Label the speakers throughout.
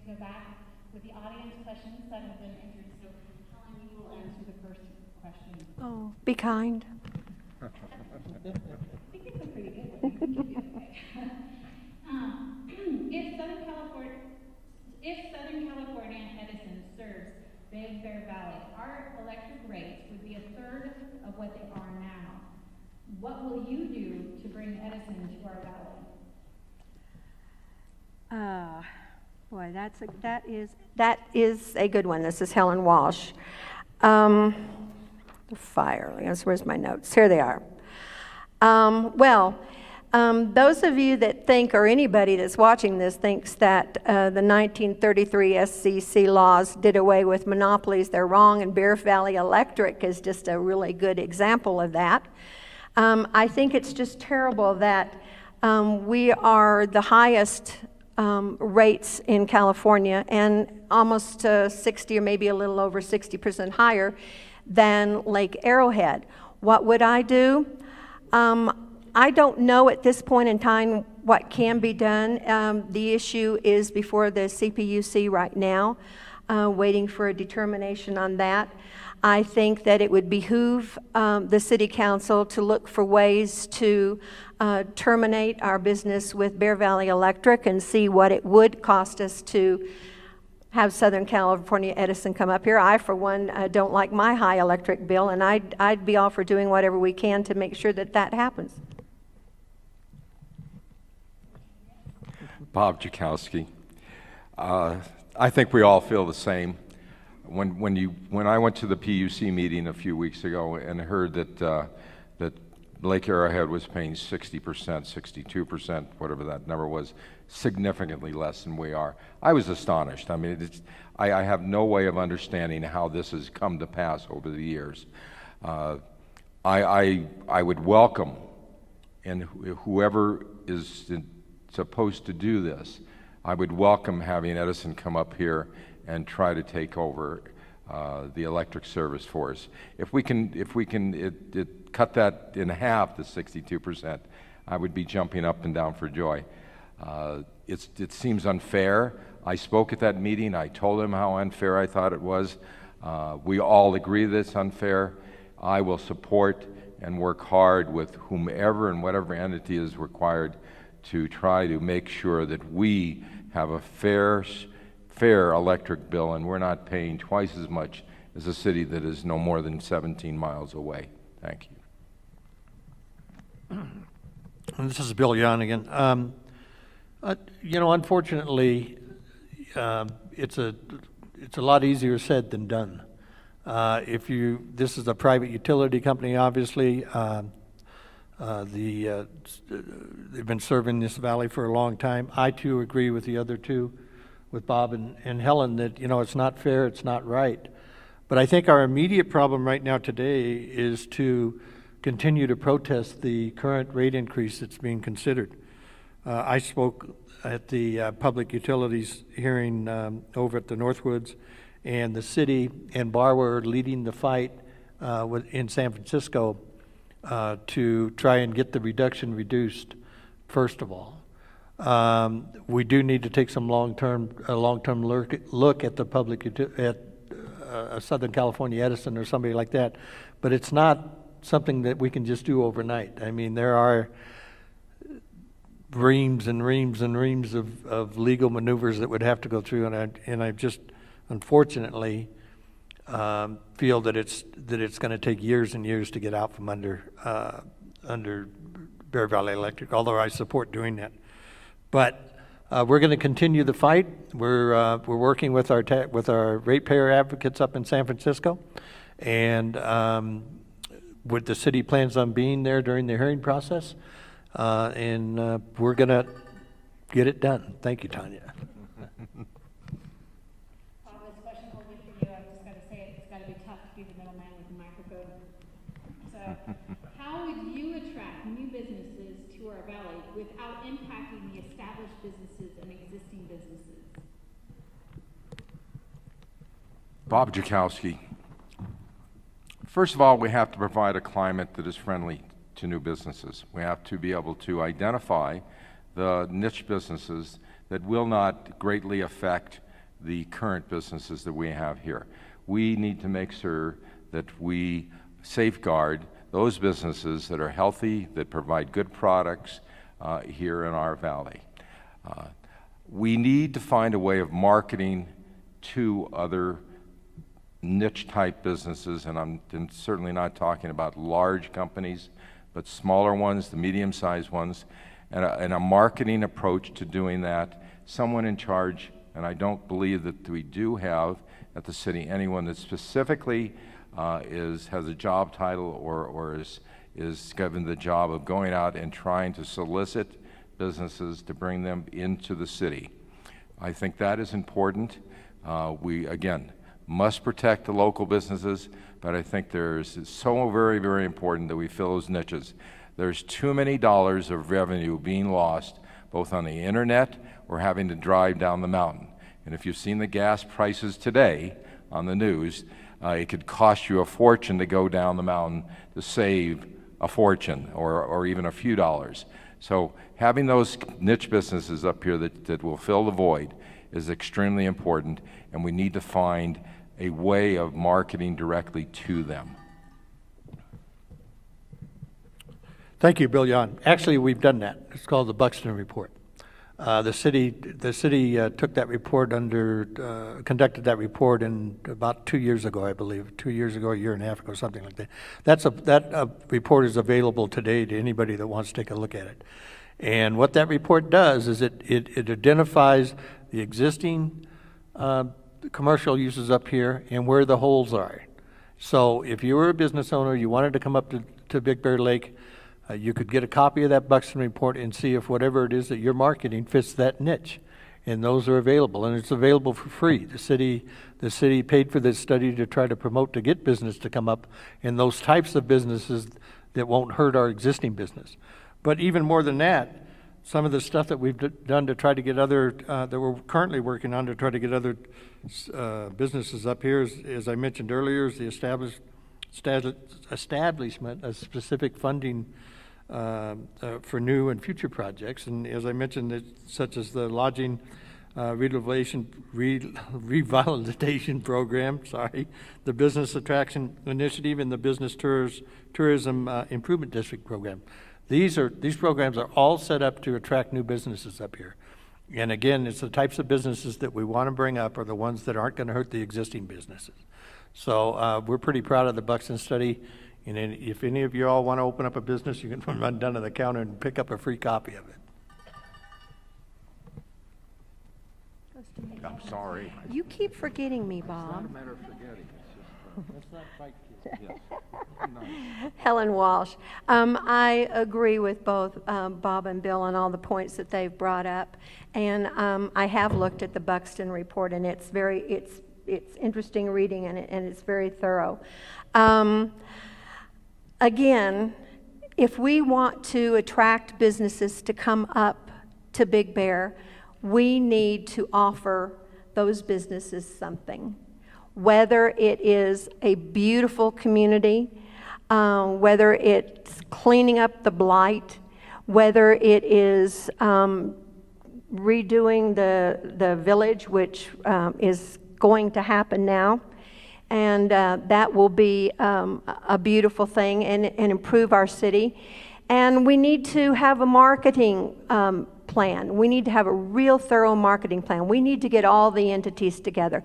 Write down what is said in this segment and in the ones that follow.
Speaker 1: go back with the audience questions that have been entered. So Helen, you will answer the first question.
Speaker 2: Oh, be kind.
Speaker 1: I think it's a pretty good one. You can do it, okay? If Southern California Edison serves Big Bear Valley, our electric rates would be a third of what they are now. What will you do to bring Edison to our valley?
Speaker 2: Boy, that is a good one. This is Helen Walsh. The fire. Where's my notes? Here they are. Those of you that think, or anybody that's watching this thinks that the 1933 SCC laws did away with monopolies, they're wrong, and Bear Valley Electric is just a really good example of that. I think it's just terrible that we are the highest rates in California and almost 60 or maybe a little over 60% higher than Lake Arrowhead. What would I do? I don't know at this point in time what can be done. The issue is before the CPUC right now, waiting for a determination on that. I think that it would behoove the City Council to look for ways to terminate our business with Bear Valley Electric and see what it would cost us to have Southern California Edison come up here. I, for one, don't like my high electric bill, and I'd be all for doing whatever we can to make sure that that happens.
Speaker 3: Bob Jakowski. I think we all feel the same. When I went to the PUC meeting a few weeks ago and heard that Lake Arrowhead was paying 60%, 62%, whatever that number was, significantly less than we are, I was astonished. I mean, I have no way of understanding how this has come to pass over the years. I would welcome, and whoever is supposed to do this, I would welcome having Edison come up here and try to take over the electric service for us. If we can cut that in half, the 62%, I would be jumping up and down for joy. It seems unfair. I spoke at that meeting. I told them how unfair I thought it was. We all agree that it's unfair. I will support and work hard with whomever and whatever entity is required to try to make sure that we have a fair electric bill, and we're not paying twice as much as a city that is no more than 17 miles away. Thank you.
Speaker 4: This is Bill Yon again. Unfortunately, it's a lot easier said than done. This is a private utility company, obviously. They've been serving this valley for a long time. I too agree with the other two, with Bob and Helen, that it's not fair, it's not right. But I think our immediate problem right now today is to continue to protest the current rate increase that's being considered. I spoke at the public utilities hearing over at the Northwoods, and the city and BAR were leading the fight in San Francisco to try and get the reduction reduced, first of all. We do need to take some long-term look at the at Southern California Edison or somebody like that, but it's not something that we can just do overnight. I mean, there are reams and reams and reams of legal maneuvers that would have to go through, and I just unfortunately feel that it's going to take years and years to get out from under Bear Valley Electric, although I support doing that. But we're going to continue the fight. We're working with our ratepayer advocates up in San Francisco, and with the city plans on being there during the hearing process, and we're going to get it done. Thank you, Tanya.
Speaker 1: This question will be for you. I've just got to say it's got to be tough to be the middleman with the microphone. So, how would you attract new businesses to our valley without impacting the established businesses and existing businesses?
Speaker 3: Bob Jakowski. First of all, we have to provide a climate that is friendly to new businesses. We have to be able to identify the niche businesses that will not greatly affect the current businesses that we have here. We need to make sure that we safeguard those businesses that are healthy, that provide good products here in our valley. We need to find a way of marketing to other niche-type businesses, and I'm certainly not talking about large companies, but smaller ones, the medium-sized ones, and a marketing approach to doing that. Someone in charge, and I don't believe that we do have at the city anyone that specifically has a job title or is given the job of going out and trying to solicit businesses to bring them into the city. I think that is important. We, again, must protect the local businesses, but I think it's so very, very important that we fill those niches. There's too many dollars of revenue being lost, both on the internet or having to drive down the mountain. And if you've seen the gas prices today on the news, it could cost you a fortune to go down the mountain to save a fortune or even a few dollars. So having those niche businesses up here that will fill the void is extremely important, and we need to find a way of marketing directly to them.
Speaker 4: Thank you, Bill Yon. Actually, we've done that. It's called the Buxton Report. The city took that report conducted that report in about 2 years ago, I believe. 2 years ago, a year and a half ago, something like that. That report is available today to anybody that wants to take a look at it. And what that report does is it identifies the existing commercial uses up here and where the holes are. So if you were a business owner, you wanted to come up to Big Bear Lake, you could get a copy of that Buxton Report and see if whatever it is that you're marketing fits that niche. And those are available, and it's available for free. The city paid for this study to try to promote, to get business to come up in those types of businesses that won't hurt our existing business. But even more than that, some of the stuff that we've done to try to get other, that we're currently working on to try to get other businesses up here, as I mentioned earlier, is the establishment of specific funding for new and future projects. And as I mentioned, such as the lodging revitalization program, the business attraction initiative, and the business tourism improvement district program. These programs are all set up to attract new businesses up here. And again, it's the types of businesses that we want to bring up are the ones that aren't going to hurt the existing businesses. So we're pretty proud of the Buxton study. And if any of you all want to open up a business, you can run down to the counter and pick up a free copy of it.
Speaker 3: I'm sorry.
Speaker 2: You keep forgetting me, Bob.
Speaker 3: It's not a matter of forgetting. It's just, yes.
Speaker 2: Helen Walsh. I agree with both Bob and Bill on all the points that they've brought up. And I have looked at the Buxton Report, and it's interesting reading, and it's very thorough. Again, if we want to attract businesses to come up to Big Bear, we need to offer those businesses something. Whether it is a beautiful community, whether it's cleaning up the blight, whether it is redoing the village, which is going to happen now, and that will be a beautiful thing and improve our city. And we need to have a marketing plan. We need to have a real thorough marketing plan. We need to get all the entities together.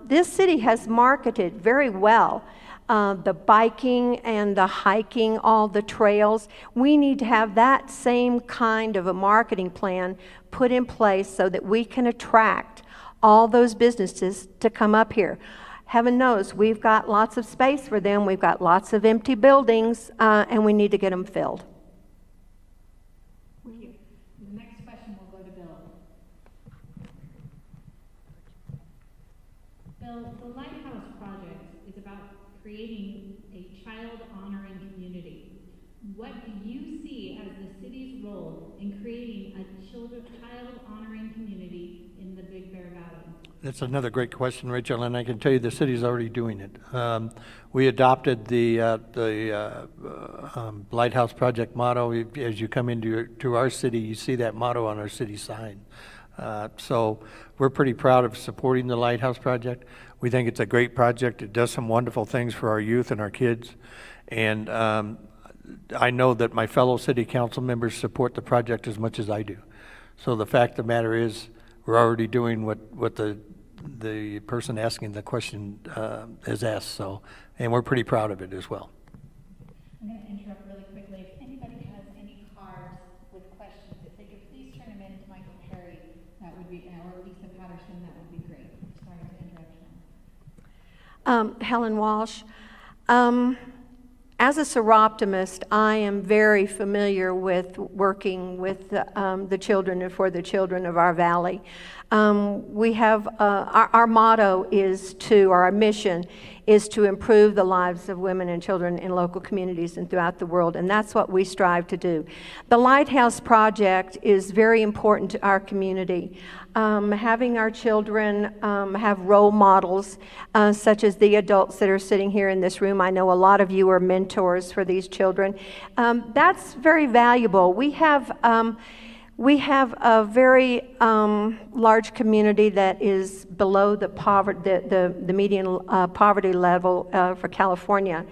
Speaker 2: This city has marketed very well the biking and the hiking, all the trails. We need to have that same kind of a marketing plan put in place so that we can attract all those businesses to come up here. Heaven knows we've got lots of space for them. We've got lots of empty buildings, and we need to get them filled.
Speaker 1: Thank you. The next question will go to Bill. Bill, the Lighthouse project is about creating a child-honoring community. What do you see as the city's role in creating a child-honoring community in the Big Bear Valley?
Speaker 4: That's another great question, Rachel, and I can tell you the city's already doing it. We adopted the Lighthouse project motto. As you come into our city, you see that motto on our city sign. So we're pretty proud of supporting the Lighthouse project. We think it's a great project. It does some wonderful things for our youth and our kids. And I know that my fellow city council members support the project as much as I do. So the fact of the matter is, we're already doing what the person asking the question has asked. So, and we're pretty proud of it as well.
Speaker 1: I'm going to interrupt really quickly. If anybody has any cards with questions, if they could please turn them in to Michael Perry, that would be, or Lisa Patterson, that would be great. Sorry to interrupt you.
Speaker 2: Helen Walsh. As a seroptimist, I am very familiar with working with the children and for the children of our valley. We have, our motto is to, or our mission is to improve the lives of women and children in local communities and throughout the world, and that's what we strive to do. The Lighthouse Project is very important to our community. Having our children have role models, such as the adults that are sitting here in this room. I know a lot of you are mentors for these children. That's very valuable. We have a very large community that is below the median poverty level for California.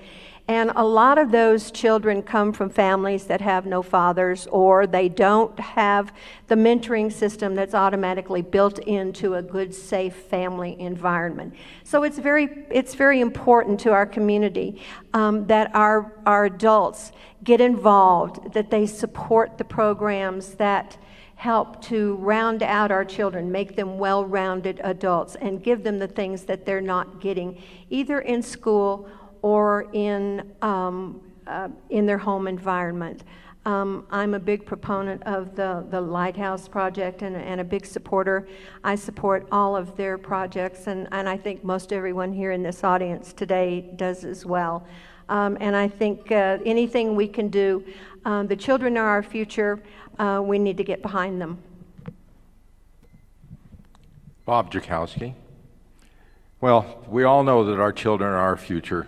Speaker 2: And a lot of those children come from families that have no fathers, or they don't have the mentoring system that's automatically built into a good, safe family environment. So it's very important to our community that our adults get involved, that they support the programs that help to round out our children, make them well-rounded adults, and give them the things that they're not getting, either in school or in their home environment. I'm a big proponent of the Lighthouse Project and a big supporter. I support all of their projects, and I think most everyone here in this audience today does as well. And I think anything we can do, the children are our future. We need to get behind them.
Speaker 3: Bob Jakowski. Well, we all know that our children are our future.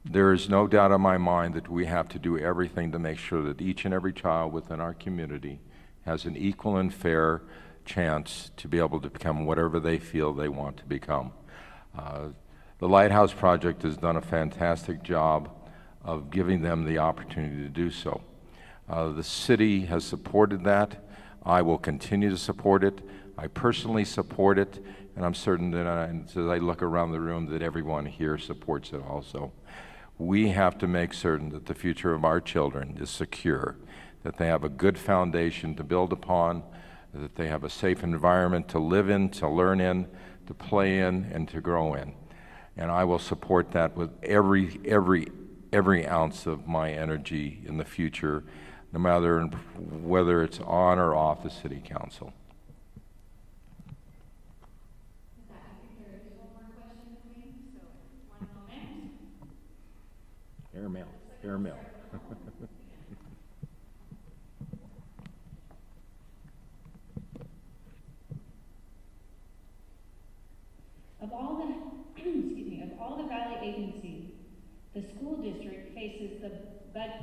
Speaker 3: There is no doubt in my mind that we have to do everything to make sure that each and every child within our community has an equal and fair chance to be able to become whatever they feel they want to become. The Lighthouse Project has done a fantastic job of giving them the opportunity to do so. The city has supported that. I will continue to support it. I personally support it, and I'm certain that as I look around the room that everyone here supports it also. We have to make certain that the future of our children is secure, that they have a good foundation to build upon, that they have a safe environment to live in, to learn in, to play in, and to grow in. And I will support that with every ounce of my energy in the future, no matter whether it's on or off the city council. Airmail.
Speaker 1: Of all the valley agencies, the school district faces the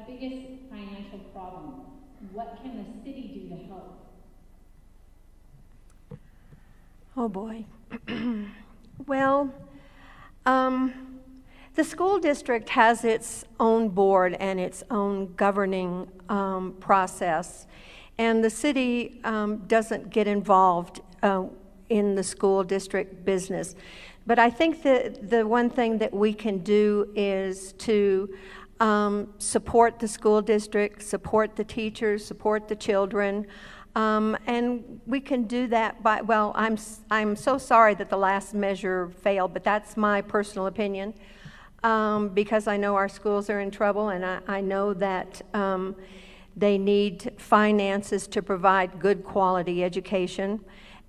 Speaker 1: biggest financial problem. What can the city do to help?
Speaker 2: Oh boy. Well, the school district has its own board and its own governing process, and the city doesn't get involved in the school district business. But I think that the one thing that we can do is to support the school district, support the teachers, support the children, and we can do that by, well, I'm so sorry that the last measure failed, but that's my personal opinion. Because I know our schools are in trouble, and I know that they need finances to provide good quality education.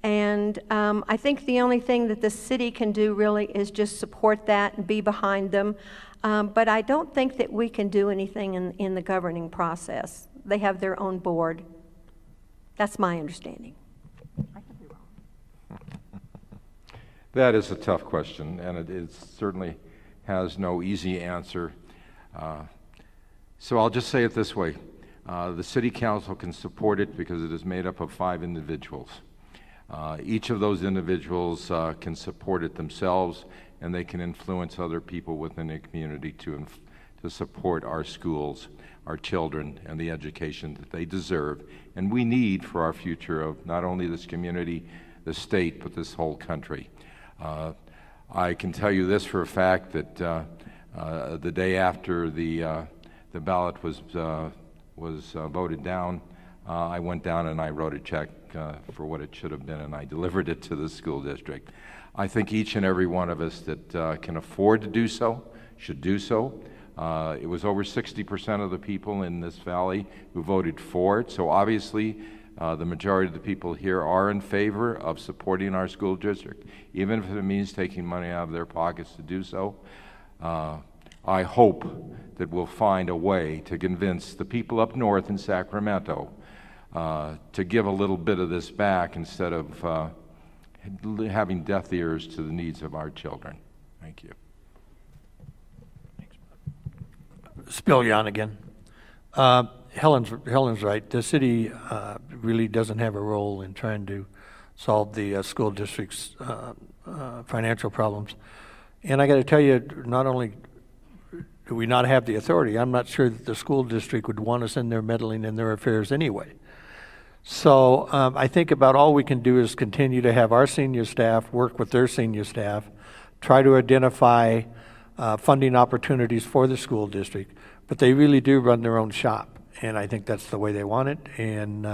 Speaker 2: And I think the only thing that the city can do really is just support that and be behind them. But I don't think that we can do anything in the governing process. They have their own board. That's my understanding. I could be wrong.
Speaker 3: That is a tough question, and it certainly has no easy answer. So I'll just say it this way. The City Council can support it because it is made up of 5 individuals. Each of those individuals can support it themselves, and they can influence other people within the community to support our schools, our children, and the education that they deserve and we need for our future of not only this community, the state, but this whole country. I can tell you this for a fact, that the day after the ballot was voted down, I went down and I wrote a check for what it should have been, and I delivered it to the school district. I think each and every one of us that can afford to do so should do so. It was over 60% of the people in this valley who voted for it, so obviously the majority of the people here are in favor of supporting our school district, even if it means taking money out of their pockets to do so. I hope that we'll find a way to convince the people up north in Sacramento to give a little bit of this back instead of having deaf ears to the needs of our children. Thank you.
Speaker 4: Spillion again. Helen's right. The city really doesn't have a role in trying to solve the school district's financial problems. And I got to tell you, not only do we not have the authority, I'm not sure that the school district would want us in there meddling in their affairs anyway. So I think about all we can do is continue to have our senior staff work with their senior staff, try to identify funding opportunities for the school district, but they really do run their own shop, and I think that's the way they want it. And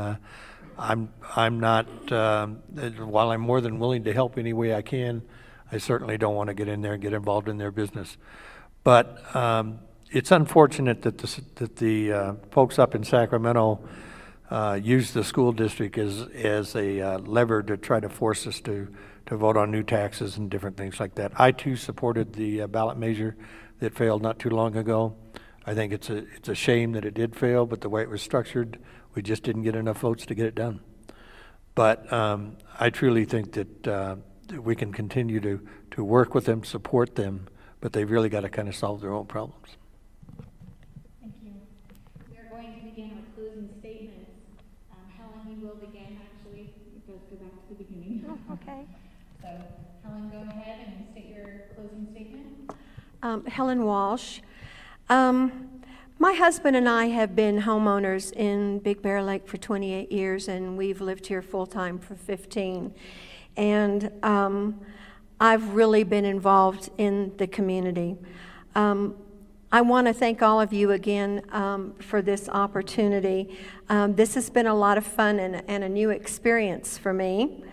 Speaker 4: I'm not, while I'm more than willing to help any way I can, I certainly don't want to get in there and get involved in their business. But it's unfortunate that the folks up in Sacramento use the school district as a lever to try to force us to vote on new taxes and different things like that. I too supported the ballot measure that failed not too long ago. I think it's a shame that it did fail, but the way it was structured, we just didn't get enough votes to get it done. But I truly think that we can continue to work with them, support them, but they've really got to kind of solve their own problems.
Speaker 1: Thank you. We are going to begin our closing statements. Helen, you will begin, actually. Let's go back to the beginning.
Speaker 2: Oh, okay.
Speaker 1: So, Helen, go ahead and state your closing statement.
Speaker 2: Helen Walsh. My husband and I have been homeowners in Big Bear Lake for 28 years, and we've lived here full-time for 15. And I've really been involved in the community. I want to thank all of you again for this opportunity. This has been a lot of fun and a new experience for me.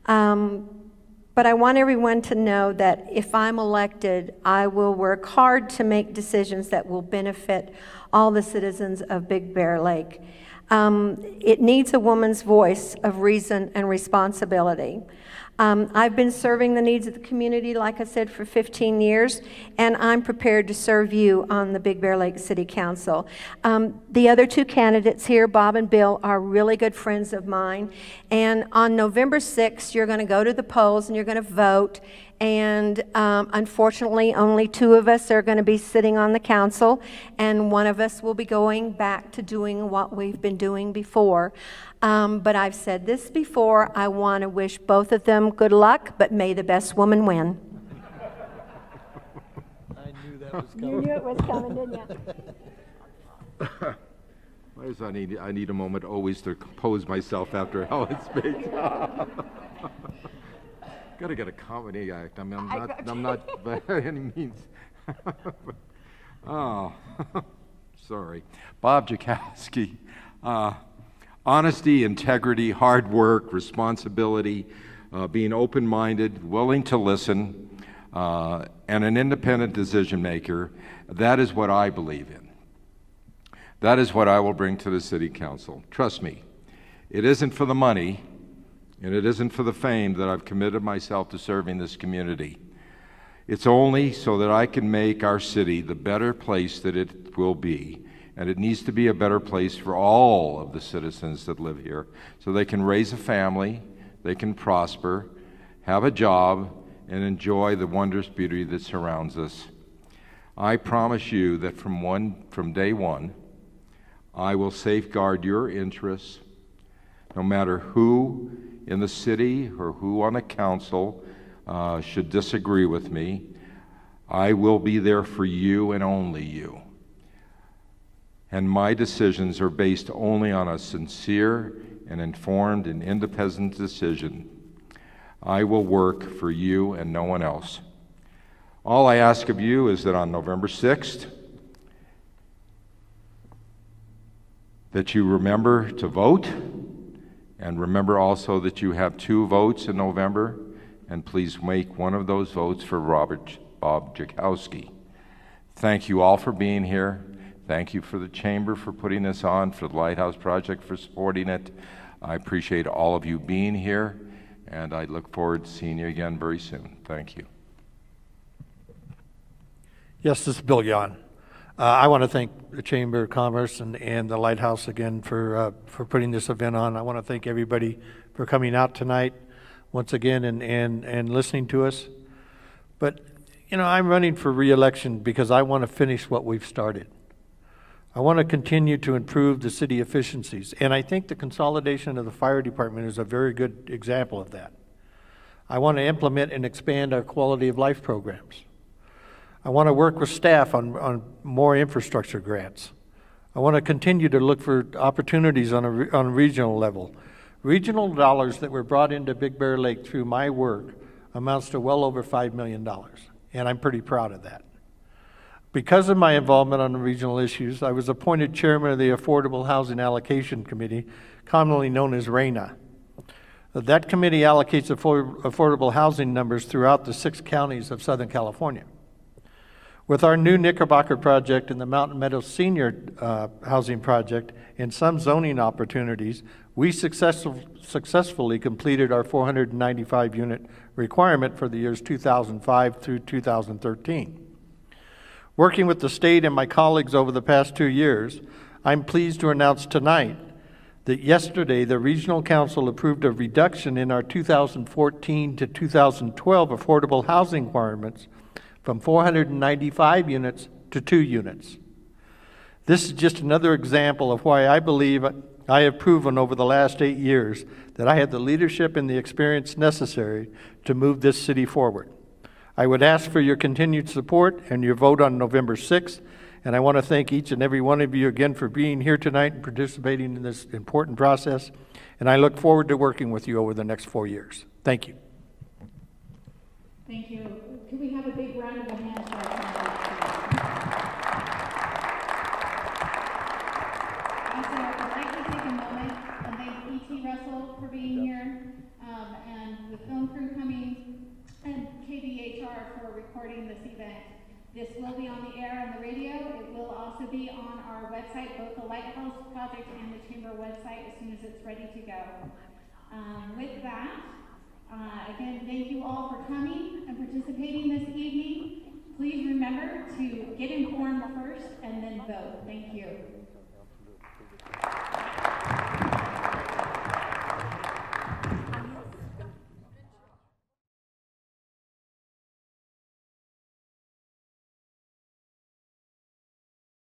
Speaker 2: But I want everyone to know that if I'm elected, I will work hard to make decisions that will benefit all the citizens of Big Bear Lake. It needs a woman's voice of reason and responsibility. I've been serving the needs of the community, like I said, for 15 years, and I'm prepared to serve you on the Big Bear Lake City Council. The other 2 candidates here, Bob and Bill, are really good friends of mine, and on November 6th, you're going to go to the polls and you're going to vote, and unfortunately, only 2 of us are going to be sitting on the council, and 1 of us will be going back to doing what we've been doing before. But I've said this before, I want to wish both of them good luck, but may the best woman win.
Speaker 4: I knew that was coming.
Speaker 2: You knew it was coming, didn't you?
Speaker 3: I need a moment always to compose myself after Helen speaks. Got to get a comedy act. I mean, I'm not by any means. Oh, sorry. Bob Jakowski. Honesty, integrity, hard work, responsibility, being open-minded, willing to listen, and an independent decision maker. That is what I believe in. That is what I will bring to the City Council. Trust me, it isn't for the money, and it isn't for the fame that I've committed myself to serving this community. It's only so that I can make our city the better place that it will be. And it needs to be a better place for all of the citizens that live here, so they can raise a family, they can prosper, have a job, and enjoy the wondrous beauty that surrounds us. I promise you that from day one, I will safeguard your interests, no matter who in the city or who on the council should disagree with me. I will be there for you and only you. And my decisions are based only on a sincere and informed and independent decision. I will work for you and no one else. All I ask of you is that on November 6th, that you remember to vote, and remember also that you have 2 votes in November, and please make one of those votes for Bob Jakowski. Thank you all for being here. Thank you for the Chamber for putting this on, for the Lighthouse Project for supporting it. I appreciate all of you being here, and I look forward to seeing you again very soon. Thank you.
Speaker 4: Yes, this is Bill Yon. I want to thank the Chamber of Commerce and the Lighthouse again for putting this event on. I want to thank everybody for coming out tonight once again and listening to us. But, you know, I'm running for re-election because I want to finish what we've started. I want to continue to improve the city efficiencies, and I think the consolidation of the fire department is a very good example of that. I want to implement and expand our quality of life programs. I want to work with staff on more infrastructure grants. I want to continue to look for opportunities on a regional level. Regional dollars that were brought into Big Bear Lake through my work amounts to well over $5 million, and I'm pretty proud of that. Because of my involvement on the regional issues, I was appointed chairman of the Affordable Housing Allocation Committee, commonly known as RANA. That committee allocates affordable housing numbers throughout the 6 counties of Southern California. With our new Knickerbocker project and the Mountain Meadows Senior Housing Project and some zoning opportunities, we successfully completed our 495 unit requirement for the years 2005 through 2013. Working with the state and my colleagues over the past 2 years, I'm pleased to announce tonight that yesterday the Regional Council approved a reduction in our 2014 to 2012 affordable housing requirements from 495 units to 2 units. This is just another example of why I believe I have proven over the last 8 years that I have the leadership and the experience necessary to move this city forward. I would ask for your continued support and your vote on November 6th, and I want to thank each and every one of you again for being here tonight and participating in this important process, and I look forward to working with you over the next 4 years. Thank you.
Speaker 1: Thank you. Could we have a big round of applause for our also, I'd like to take a moment and thank E.T. Russell for being here, and the film crew coming, and KBHR for recording this event. This will be on the air on the radio. It will also be on our website, both the Lighthouse Project and the Chamber website, as soon as it's ready to go. With that, again, thank you all for coming and participating this evening. Please remember to get informed first and then vote. Thank you.